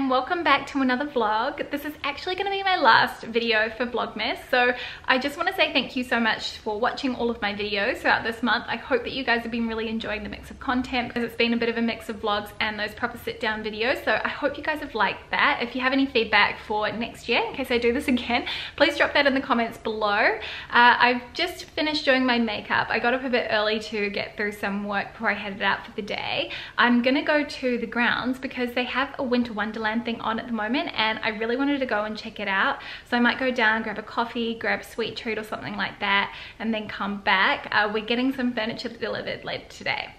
Welcome back to another vlog. This is actually going to be my last video for Vlogmas, so I just want to say thank you so much for watching all of my videos throughout this month. I hope that you guys have been really enjoying the mix of content, because it's been a bit of a mix of vlogs and those proper sit down videos, so I hope you guys have liked that. If you have any feedback for next year in case I do this again, please drop that in the comments below. I've just finished doing my makeup. I got up a bit early to get through some work before I headed out for the day. I'm gonna go to the grounds because they have a Winter Wonderland thing on at the moment, and I really wanted to go and check it out, so I might go down, grab a coffee, grab a sweet treat or something like that, and then come back. We're getting some furniture delivered later today.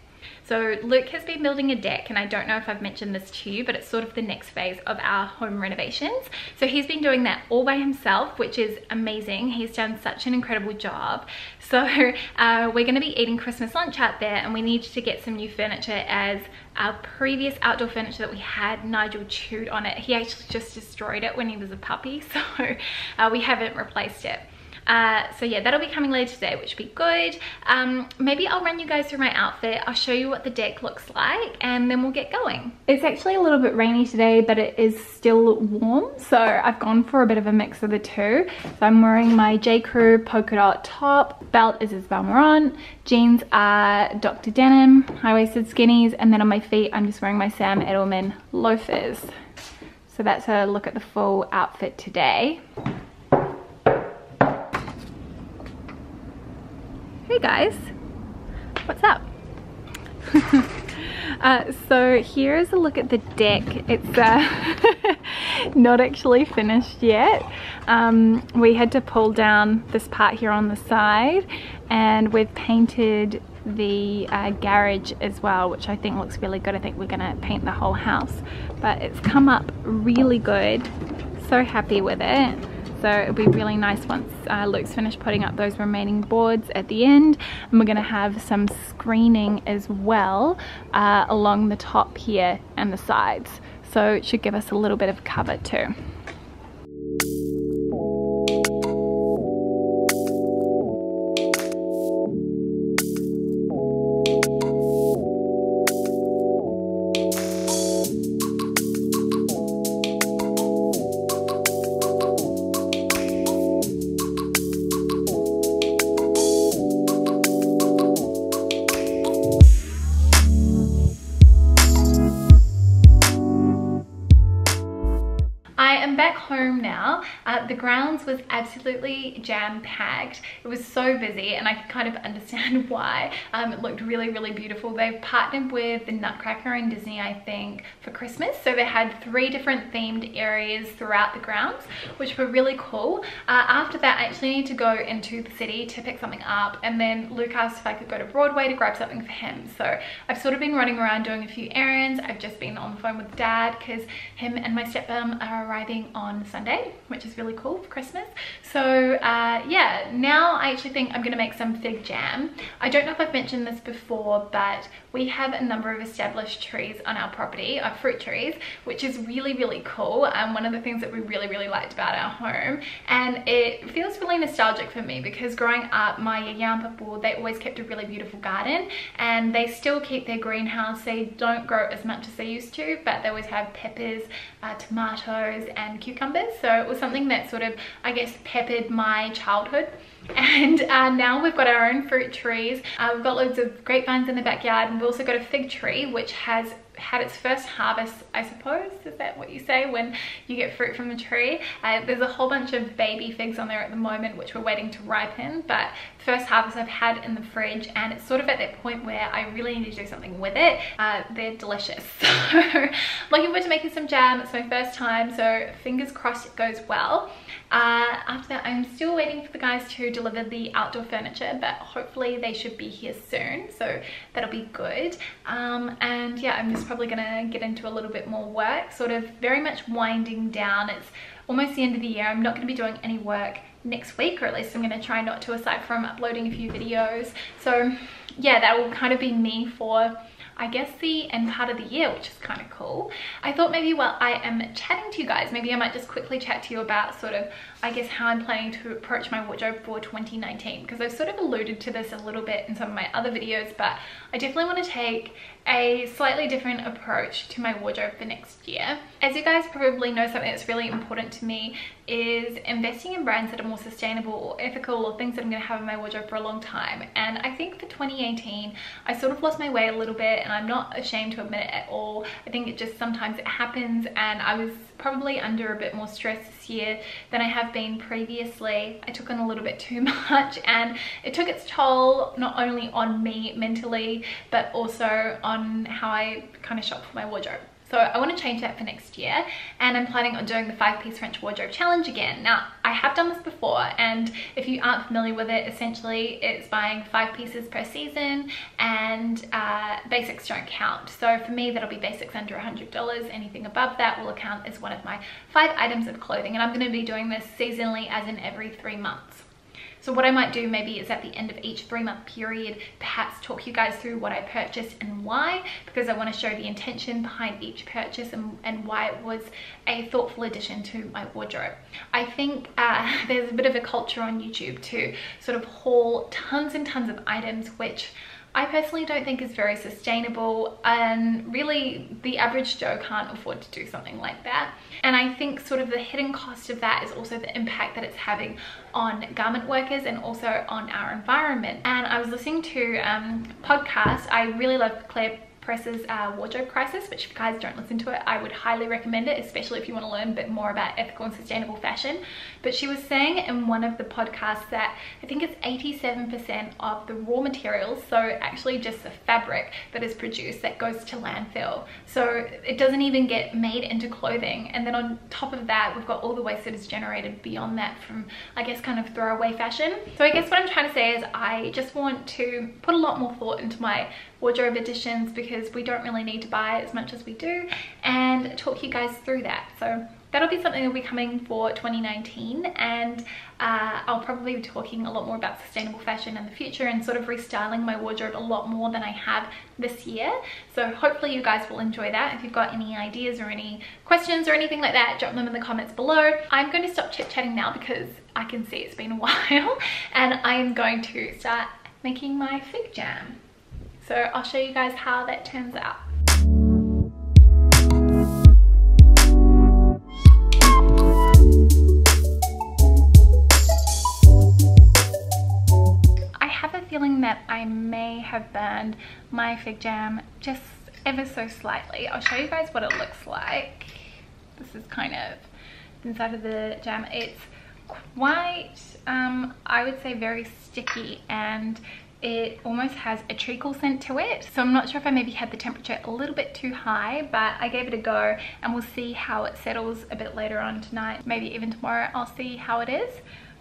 So Luke has been building a deck, and I don't know if I've mentioned this to you, but it's sort of the next phase of our home renovations. So he's been doing that all by himself, which is amazing. He's done such an incredible job. So we're going to be eating Christmas lunch out there, and we need to get some new furniture, as our previous outdoor furniture that we had, Nigel chewed on it. He actually just destroyed it when he was a puppy, so we haven't replaced it. So yeah, that'll be coming later today, which will be good. Maybe I'll run you guys through my outfit. I'll show you what the deck looks like, and then we'll get going. It's actually a little bit rainy today, but it is still warm, so I've gone for a bit of a mix of the two. So I'm wearing my J. Crew polka dot top, belt is Isabel Marant, jeans are Dr. Denim, high-waisted skinnies, and then on my feet I'm just wearing my Sam Edelman loafers. So that's a look at the full outfit today. Hey guys, what's up? So here's a look at the deck. It's not actually finished yet. We had to pull down this part here on the side, and we've painted the garage as well, which I think looks really good. I think we're gonna paint the whole house, but it's come up really good. So happy with it. So it'll be really nice once Luke's finished putting up those remaining boards at the end. And we're gonna have some screening as well along the top here and the sides. So it should give us a little bit of cover too. Back home now. The grounds was absolutely jam-packed. It was so busy, and I can kind of understand why. It looked really, really beautiful. They've partnered with the Nutcracker and Disney, I think, for Christmas. So they had 3 different themed areas throughout the grounds, which were really cool. After that, I actually need to go into the city to pick something up, and then Luke asked if I could go to Broadway to grab something for him. So I've sort of been running around doing a few errands. I've just been on the phone with Dad because him and my stepmom are arriving on Sunday, which is really cool for Christmas. So yeah, now I actually think I'm gonna make some fig jam. I don't know if I've mentioned this before, but we have a number of established trees on our property, fruit trees, which is really, really cool. One of the things that we really, really liked about our home, and it feels really nostalgic for me because growing up, my Yampa, they always kept a really beautiful garden, and they still keep their greenhouse. They don't grow as much as they used to, but they always have peppers, tomatoes and cucumbers. So it was something that sort of, I guess, peppered my childhood. And now we've got our own fruit trees. We've got loads of grapevines in the backyard, and we've also got a fig tree which has had its first harvest, I suppose. Is that what you say when you get fruit from the tree? There's a whole bunch of baby figs on there at the moment which we're waiting to ripen, but first harvest I've had in the fridge, and it's sort of at that point where I really need to do something with it. They're delicious. So looking forward to making some jam. It's my first time, so fingers crossed it goes well. After that, I'm still waiting for the guys to deliver the outdoor furniture, but hopefully they should be here soon, so that'll be good. And yeah, I'm just probably gonna get into a little bit more work, sort of very much winding down. It's almost the end of the year. I'm not going to be doing any work next week, or at least I'm going to try not to, aside from uploading a few videos. So yeah, that will kind of be me for, I guess, the end part of the year, which is kind of cool. I thought maybe while I am chatting to you guys, maybe I might just quickly chat to you about sort of, I guess, how I'm planning to approach my wardrobe for 2019, because I've sort of alluded to this a little bit in some of my other videos, but I definitely want to take a slightly different approach to my wardrobe for next year. As you guys probably know, something that's really important to me is investing in brands that are more sustainable or ethical, or things that I'm going to have in my wardrobe for a long time. And I think for 2018 I sort of lost my way a little bit, and I'm not ashamed to admit it at all. I think it just sometimes it happens, and I was probably under a bit more stress this year than I have been previously. I took on a little bit too much, and it took its toll not only on me mentally, but also on how I kind of shop for my wardrobe. So I want to change that for next year, and I'm planning on doing the 5-piece French wardrobe challenge again. Now, I have done this before, and if you aren't familiar with it, essentially it's buying 5 pieces per season, and basics don't count. So for me, that'll be basics under $100. Anything above that will count as one of my 5 items of clothing, and I'm going to be doing this seasonally, as in every 3 months. So what I might do maybe is at the end of each 3-month period, perhaps talk you guys through what I purchased and why, because I want to show the intention behind each purchase and why it was a thoughtful addition to my wardrobe. I think there's a bit of a culture on YouTube to sort of haul tons and tons of items, which I personally don't think is very sustainable, and really the average Joe can't afford to do something like that. And I think sort of the hidden cost of that is also the impact that it's having on garment workers and also on our environment. And I was listening to a podcast. I really love Claire Press's Wardrobe Crisis, which if you guys don't listen to it, I would highly recommend it, especially if you want to learn a bit more about ethical and sustainable fashion. But she was saying in one of the podcasts that I think it's 87% of the raw materials, so actually just the fabric that is produced, that goes to landfill. So it doesn't even get made into clothing. And then on top of that, we've got all the waste that is generated beyond that from, I guess, kind of throwaway fashion. So I guess what I'm trying to say is I just want to put a lot more thought into my wardrobe additions, because we don't really need to buy as much as we do, and talk you guys through that. So that'll be something that will be coming for 2019, and I'll probably be talking a lot more about sustainable fashion in the future, and sort of restyling my wardrobe a lot more than I have this year. So hopefully you guys will enjoy that. If you've got any ideas or any questions or anything like that, drop them in the comments below. I'm going to stop chit-chatting now because I can see it's been a while, and I'm going to start making my fig jam. So I'll show you guys how that turns out. I have a feeling that I may have burned my fig jam just ever so slightly. I'll show you guys what it looks like. This is kind of inside of the jam. It's quite, I would say, very sticky, and it almost has a treacle scent to it. So I'm not sure if I maybe had the temperature a little bit too high, but I gave it a go, and we'll see how it settles a bit later on tonight. Maybe even tomorrow I'll see how it is.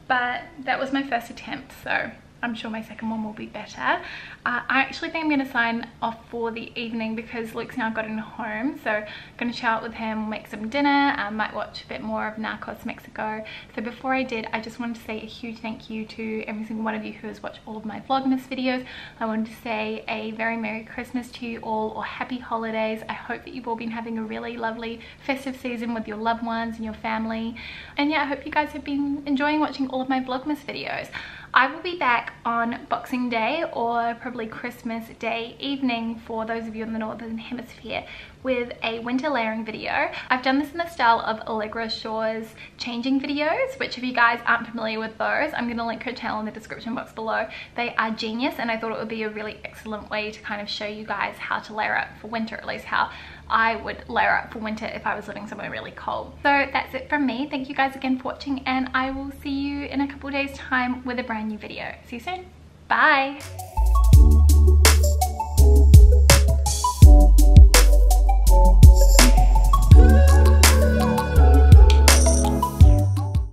But that was my first attempt, so I'm sure my second one will be better. I actually think I'm going to sign off for the evening because Luke's now gotten home, so I'm going to chill out with him, make some dinner. I might watch a bit more of Narcos Mexico. So before I did, I just wanted to say a huge thank you to every single one of you who has watched all of my Vlogmas videos. I wanted to say a very Merry Christmas to you all, or Happy Holidays. I hope that you've all been having a really lovely festive season with your loved ones and your family. And yeah, I hope you guys have been enjoying watching all of my Vlogmas videos. I will be back on Boxing Day, or probably Christmas Day evening for those of you in the Northern Hemisphere, with a winter layering video. I've done this in the style of Allegra Shaw's changing videos, which if you guys aren't familiar with those, I'm going to link her channel in the description box below. They are genius, and I thought it would be a really excellent way to kind of show you guys how to layer up for winter, at least how I would layer up for winter if I was living somewhere really cold. So that's it from me. Thank you guys again for watching, and I will see you in a couple days time with a brand new video. See you soon. Bye.